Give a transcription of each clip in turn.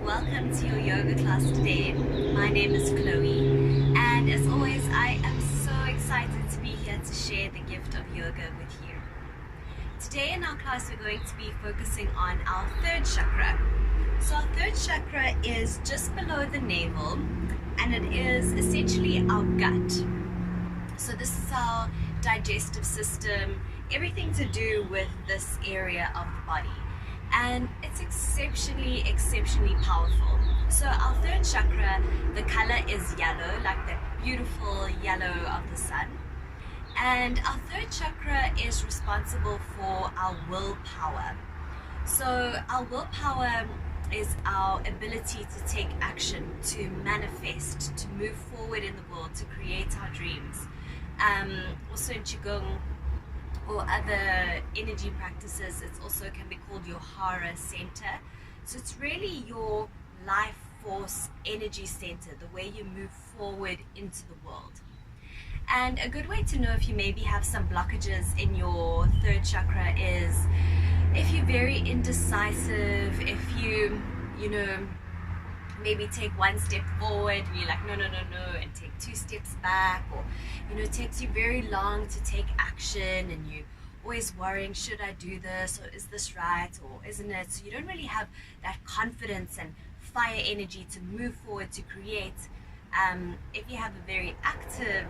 welcome to your yoga class today. My name is Chloe, and as always, I am so excited to be here to share the gift of yoga with you. Today in our class, we're going to be focusing on our third chakra. So our third chakra is just below the navel, and it is essentially our gut. So this is our digestive system, everything to do with this area of the body. And it's exceptionally powerful. So our third chakra, the color is yellow, like that beautiful yellow of the sun. And our third chakra is responsible for our willpower. So our willpower is our ability to take action, to manifest, to move forward in the world, to create our dreams. Also in Qigong or other energy practices, it also can be called your Hara center. So it's really your life force energy center, the way you move forward into the world. And a good way to know if you maybe have some blockages in your third chakra is if you're very indecisive, if you maybe take one step forward and you're like no, and take two steps back, or it takes you very long to take action and you're always worrying, should I do this, or is this right, or isn't it? So you don't really have that confidence and fire energy to move forward, to create. If you have a very active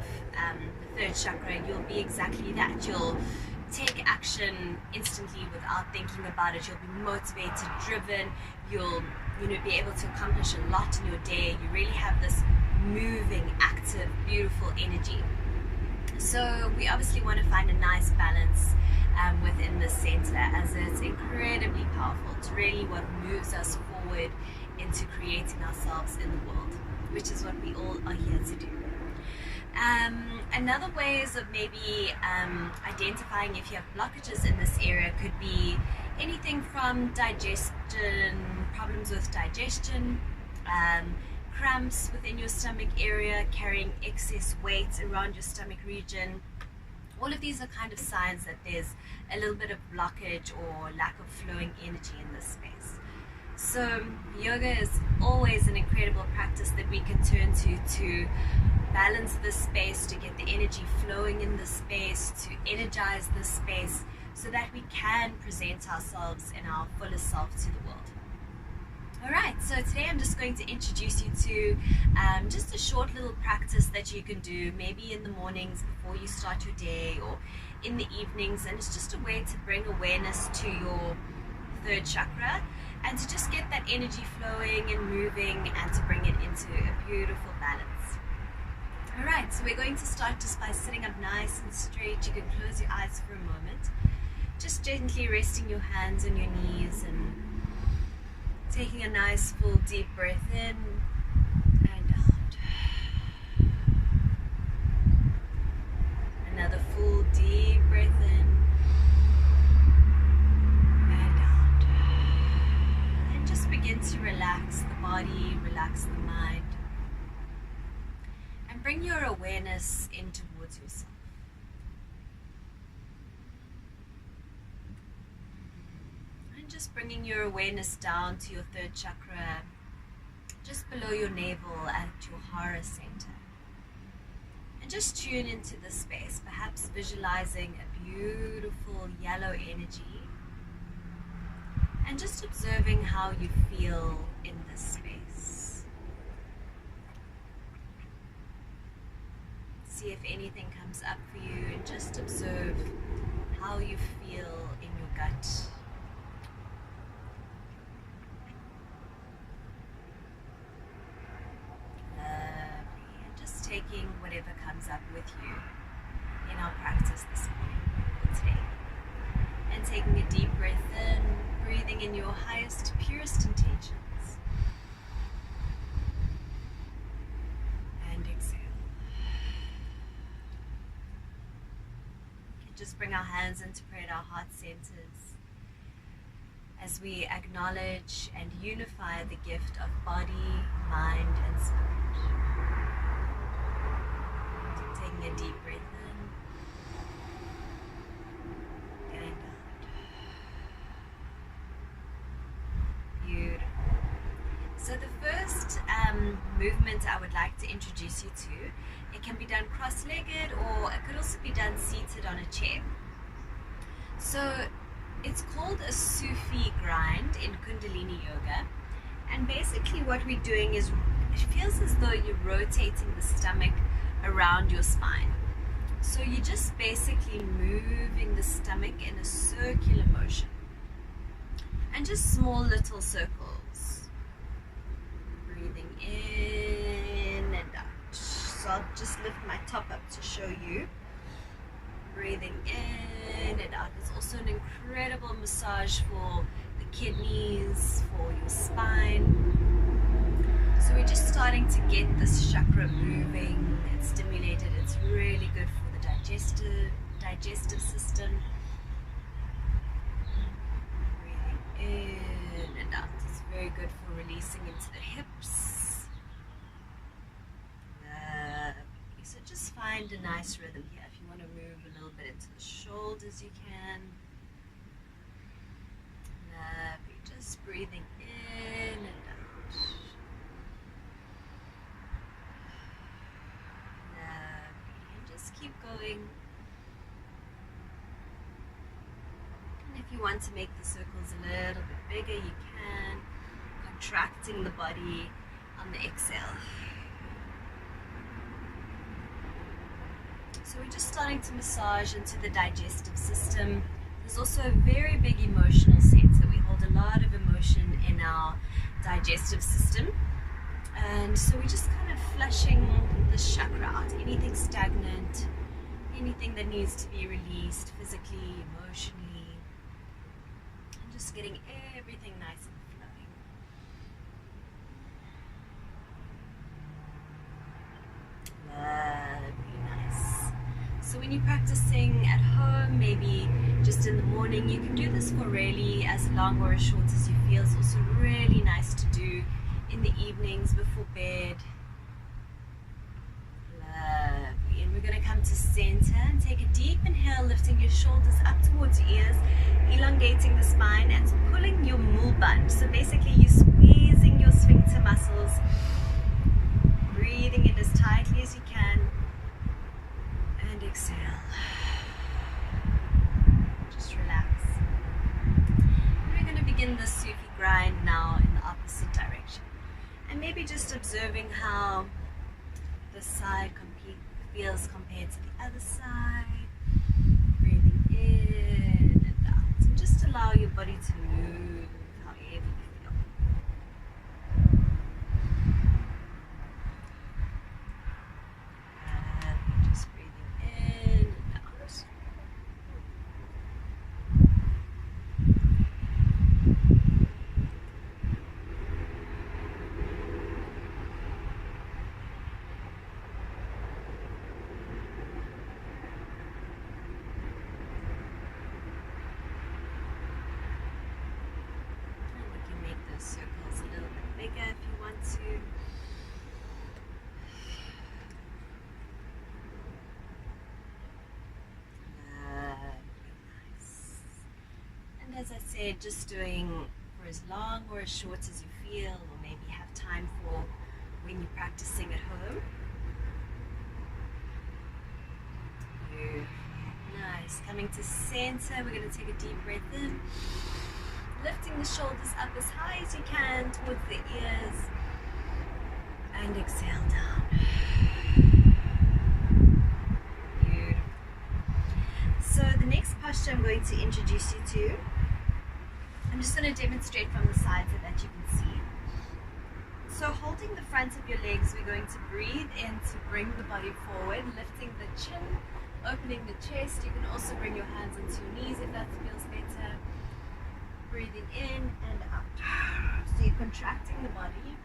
third chakra, you'll be exactly that. You'll take action instantly without thinking about it. You'll be motivated, driven. You'll be able to accomplish a lot in your day. You really have this moving, active, beautiful energy. So we obviously want to find a nice balance within the center, as it's incredibly powerful. It's really what moves us forward into creating ourselves in the world, which is what we all are here to do. Another ways of maybe identifying if you have blockages in this area could be anything from digestion, problems with digestion, cramps within your stomach area, carrying excess weight around your stomach region. All of these are kind of signs that there's a little bit of blockage or lack of flowing energy in this space. So yoga is always an incredible practice that we can turn to balance this space, to get the energy flowing in the space, to energize this space, so that we can present ourselves in our fullest self to the world. Alright, so today I'm just going to introduce you to just a short little practice that you can do, maybe in the mornings before you start your day, or in the evenings, and it's just a way to bring awareness to your third chakra and to just get that energy flowing and moving and to bring it into a beautiful balance. Alright, so we're going to start just by sitting up nice and straight. You can close your eyes for a moment. Just gently resting your hands on your knees and taking a nice full deep breath in and out. Another full deep breath in and out. And just begin to relax the body, relax the mind. And bring your awareness in towards yourself. And just bringing your awareness down to your third chakra, just below your navel at your Hara center. And just tune into this space, perhaps visualizing a beautiful yellow energy. And just observing how you feel in this space. See if anything comes up for you, and just observe how you feel in your gut. Lovely. And just taking whatever comes up with you in our practice this morning or today. And taking a deep breath in, breathing in your highest, purest intentions. And exhale. Just bring our hands into prayer at our heart centers as we acknowledge and unify the gift of body, mind, and spirit. Taking a deep breath in and out. Beautiful. So the first movement I would like to introduce you to, it can be done cross-legged or it could also be done seated on a chair. So it's called a Sufi grind in Kundalini Yoga, and basically what we're doing is, it feels as though you're rotating the stomach around your spine. So you're just basically moving the stomach in a circular motion, and just small little circles. Breathing in and out. So I'll just lift my top up to show you. Breathing in and out. It's also an incredible massage for the kidneys, for your spine. So we're just starting to get this chakra moving and stimulated. It's really good for the digestive system. Breathing in and out. It's very good for releasing into the hips. So just find a nice rhythm here. If you want to move a little bit into the shoulders, you can. Lovely. Just breathing in and out. Lovely. And just keep going. And if you want to make the circles a little bit bigger, you can. Contracting the body on the exhale. So we're just starting to massage into the digestive system. There's also a very big emotional center. We hold a lot of emotion in our digestive system. And so we're just kind of flushing this chakra out. Anything stagnant, anything that needs to be released physically, emotionally. And just getting everything nice and flowing. Lovely, nice. So when you're practicing at home, maybe just in the morning, you can do this for really as long or as short as you feel. It's also really nice to do in the evenings before bed. Lovely. And we're going to come to center and take a deep inhale, lifting your shoulders up towards your ears, elongating the spine and pulling your mulband. So basically you're squeezing your sphincter muscles, breathing in as tightly as you can. And exhale. Just relax. And we're going to begin the Sufi grind now in the opposite direction. And maybe just observing how this side feels compared to the other side. Breathing in and out. And just allow your body to move however you feel. Just breathing in and out. Circles a little bit bigger if you want to. Nice. And as I said, just doing for as long or as short as you feel, or maybe have time for when you're practicing at home. Nice. Coming to center, we're going to take a deep breath in. Lifting the shoulders up as high as you can towards the ears, and exhale down. Beautiful. So the next posture I'm going to introduce you to, I'm just going to demonstrate from the side so that you can see. So holding the front of your legs, we're going to breathe in to bring the body forward, lifting the chin, opening the chest. You can also bring your hands onto your knees if that feels better. Breathing in and out. So you're contracting the body.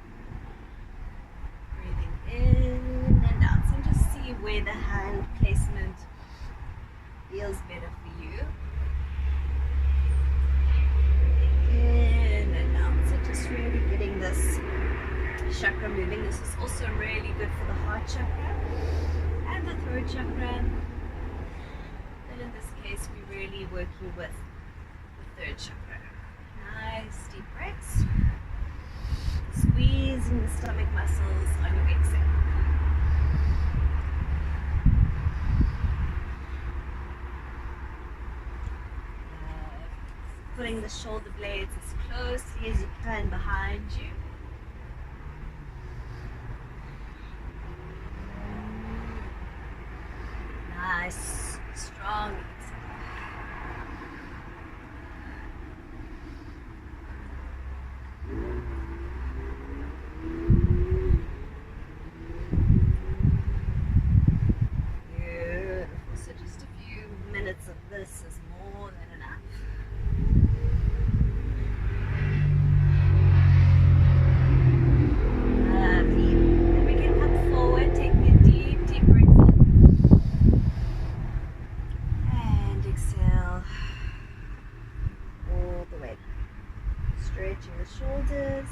Breathing in and out. So just see where the hand placement feels better for you. Breathing in and out. So just really getting this chakra moving. This is also really good for the heart chakra and the throat chakra. And in this case, we're really working with the third chakra. Nice deep breaths. Squeeze the shoulder blades as closely as you can behind you. Nice, strong. Beautiful. So just a few minutes of this is more than enough. Lovely. Then we can come forward, taking a deep, deep breath in. And exhale all the way. Stretching the shoulders.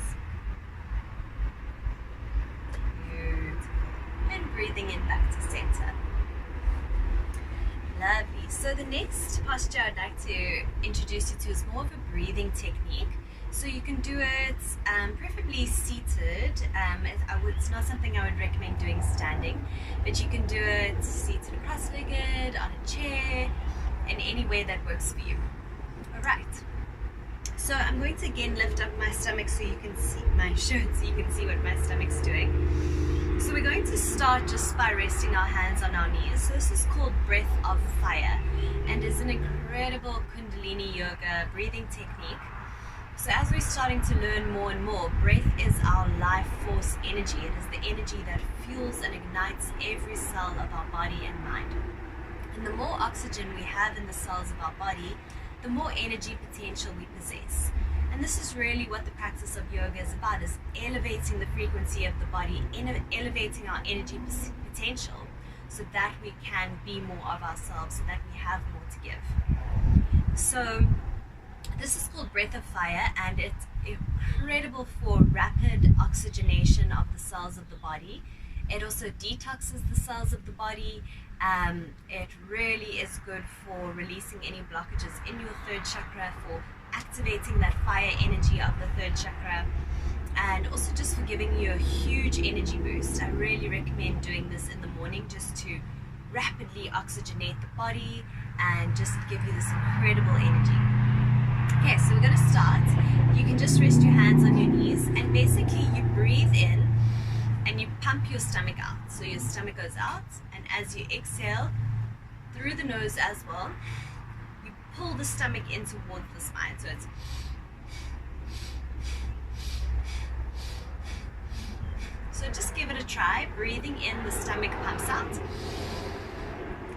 Beautiful. And breathing in back to center. Lovely. So the next posture I'd like to introduce you to is more of a breathing technique. So you can do it preferably seated. It's not something I would recommend doing standing, but you can do it seated cross-legged, on a chair, in any way that works for you. Alright. So I'm going to again lift up my stomach so you can see my shirt, so you can see what my stomach's doing. So we're going to start just by resting our hands on our knees. So this is called breath of fire and is an incredible Kundalini yoga breathing technique. So as we're starting to learn more and more, breath is our life force energy. It is the energy that fuels and ignites every cell of our body and mind. And the more oxygen we have in the cells of our body, the more energy potential we possess. And this is really what the practice of yoga is about, is elevating the frequency of the body, elevating our energy potential so that we can be more of ourselves, so that we have more to give. So this is called breath of fire, and it's incredible for rapid oxygenation of the cells of the body. It also detoxes the cells of the body. It really is good for releasing any blockages in your third chakra, for activating that fire energy of the third chakra, and also just for giving you a huge energy boost. I really recommend doing this in the morning just to rapidly oxygenate the body and just give you this incredible energy. Okay, so we're going to start. You can just rest your hands on your knees, and basically you breathe in and you pump your stomach out. So your stomach goes out, and as you exhale through the nose as well, you pull the stomach in towards the spine. So it's just give it a try. Breathing in, the stomach pumps out.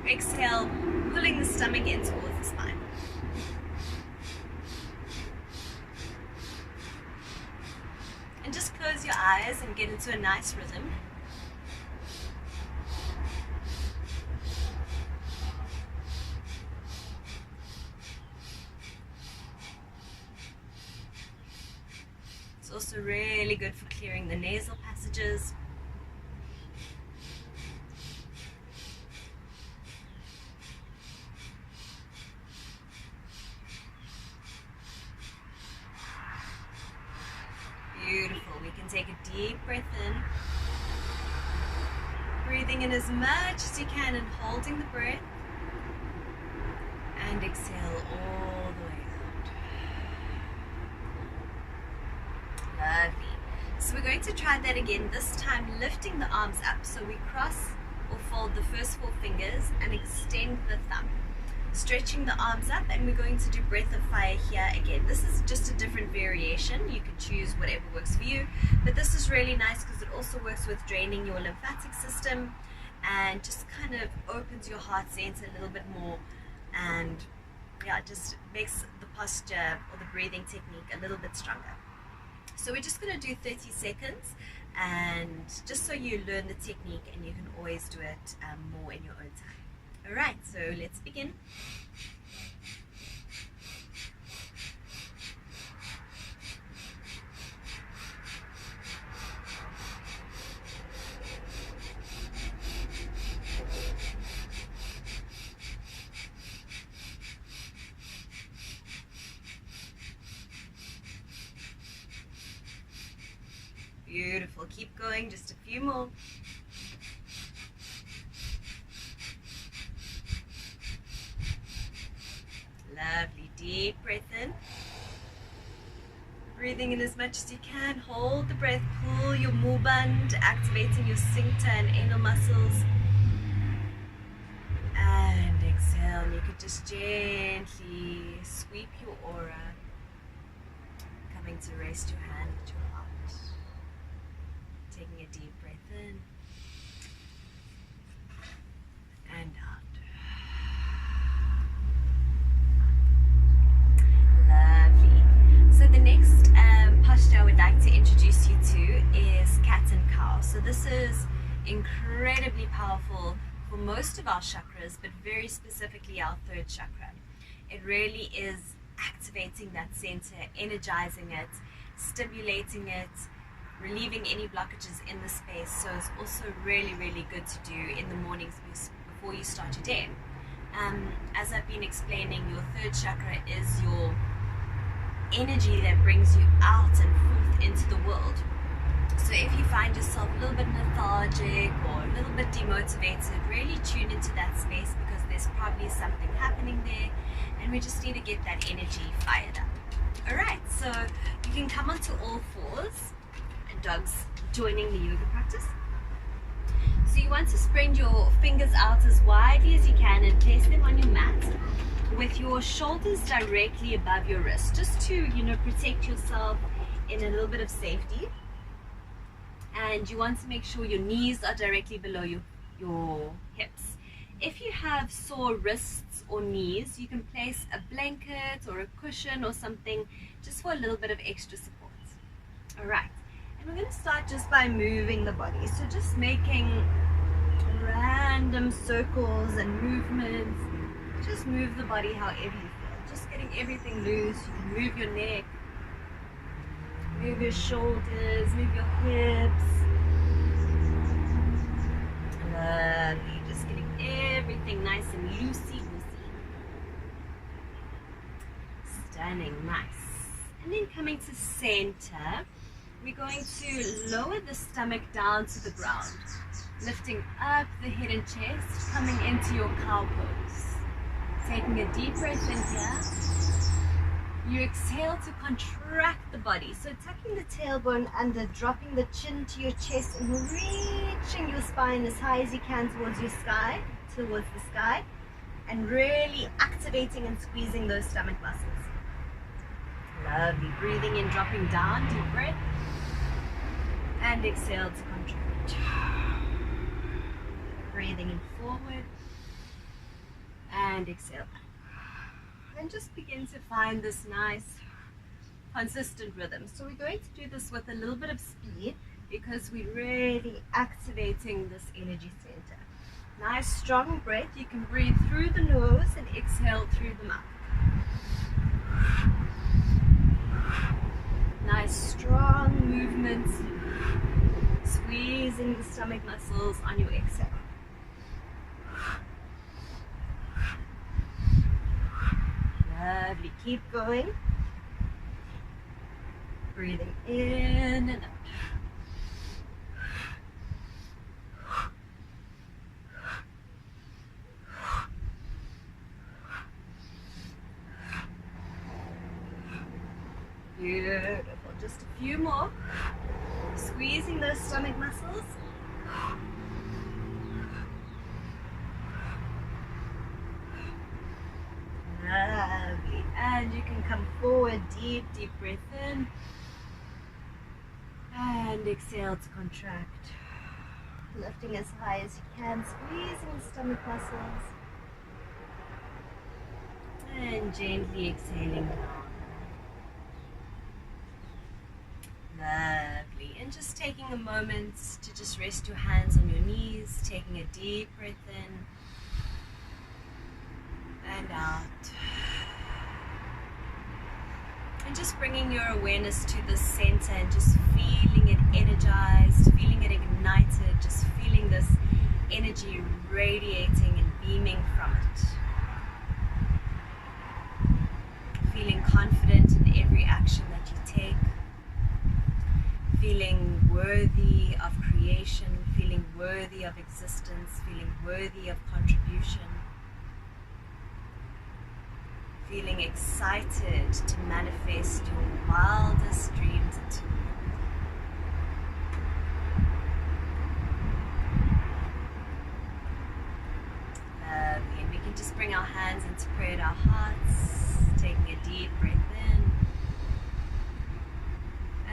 Exhale, pulling the stomach in towards the spine. And just close your eyes and get into a nice rhythm. It's also really good for clearing the nasal passages. Beautiful. We can take a deep breath in, breathing in as much as you can and holding the breath, and exhale all the way out. Lovely. So we're going to try that again, this time lifting the arms up. So we cross or fold the first 4 fingers and extend the thumb. Stretching the arms up, and we're going to do breath of fire here again. This is just a different variation. You can choose whatever works for you, but this is really nice because it also works with draining your lymphatic system and just kind of opens your heart center a little bit more, and yeah, it just makes the posture or the breathing technique a little bit stronger. So we're just going to do 30 seconds, and just so you learn the technique, and you can always do it more in your own time. Alright, so let's begin. Beautiful, keep going, just a few more. Lovely, deep breath in Breathing in as much as you can. Hold the breath. Pull your muband, activating your sphincter and anal muscles. And exhale. And you could just gently sweep your aura. Coming to rest your hand at your heart. Taking a deep breath in. And out. Lovely. So the next posture I would like to introduce you to is cat and cow. So this is incredibly powerful for most of our chakras, but very specifically our third chakra. It really is activating that center, energizing it, stimulating it, relieving any blockages in the space. So it's also really, really good to do in the mornings before you start your day. As I've been explaining, your third chakra is your energy that brings you out and forth into the world. So if you find yourself a little bit lethargic or a little bit demotivated, really tune into that space, because there's probably something happening there and we just need to get that energy fired up. Alright, so you can come onto all fours, and dogs joining the yoga practice. So you want to spread your fingers out as widely as you can and place them on your mat with your shoulders directly above your wrist, just to, protect yourself in a little bit of safety. And you want to make sure your knees are directly below your hips. If you have sore wrists or knees, you can place a blanket or a cushion or something just for a little bit of extra support. Alright, and we're going to start just by moving the body. So just making random circles and movements. Just move the body however you feel. Just getting everything loose. You can move your neck, move your shoulders, move your hips. Lovely. Just getting everything nice and loosey-goosey. Stunning. Nice. And then coming to center, we're going to lower the stomach down to the ground. Lifting up the head and chest, coming into your cow pose. Taking a deep breath in here. You exhale to contract the body. So tucking the tailbone under, dropping the chin to your chest, and reaching your spine as high as you can towards the sky, and really activating and squeezing those stomach muscles. Lovely. Breathing in, dropping down, deep breath. And exhale to contract. Breathing in forward. And exhale. And just begin to find this nice consistent rhythm. So we're going to do this with a little bit of speed, because we're really activating this energy center. Nice strong breath. You can breathe through the nose and exhale through the mouth. Nice strong movements, squeezing the stomach muscles on your exhale. Lovely. Keep going. Breathing in and out. Beautiful. Just a few more. Squeezing those stomach muscles. Lovely. And you can come forward, deep breath in. And exhale to contract. Lifting as high as you can, squeezing the stomach muscles. And gently exhaling down. Lovely. And just taking a moment to just rest your hands on your knees, taking a deep breath in and out. And just bringing your awareness to the center and just feeling it energized, feeling it ignited, just feeling this energy radiating and beaming from it. Feeling confident in every action that you take. Feeling worthy of creation, feeling worthy of existence, feeling worthy of contribution. feeling excited to manifest your wildest dreams into you. Lovely. And we can just bring our hands into prayer at our hearts, taking a deep breath in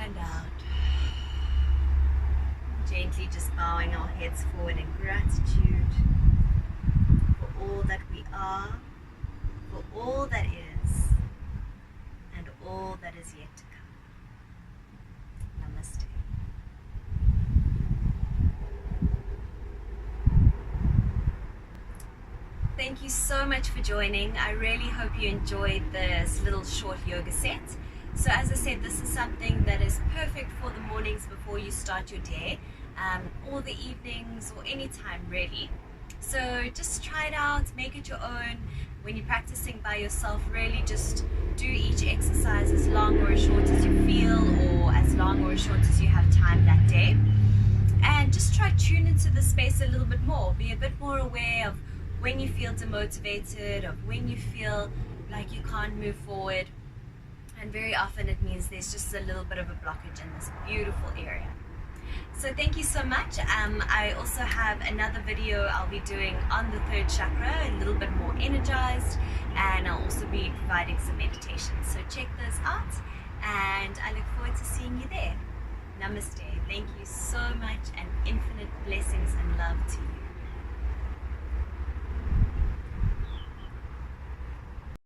and out. Gently just bowing our heads forward in gratitude for all that we are, for all that is, and all that is yet to come. Namaste. Thank you so much for joining. I really hope you enjoyed this little short yoga set. So as I said, this is something that is perfect for the mornings before you start your day, or the evenings, or any time really. So just try it out, make it your own. When you're practicing by yourself, really just do each exercise as long or as short as you feel, or as long or as short as you have time that day. And just try tune into the space a little bit more. Be a bit more aware of when you feel demotivated, of when you feel like you can't move forward. And very often it means there's just a little bit of a blockage in this beautiful area. So thank you so much. I also have another video I'll be doing on the third chakra, a little bit more energized, and I'll also be providing some meditation. So check those out, and I look forward to seeing you there. Namaste. Thank you so much, and infinite blessings and love to you.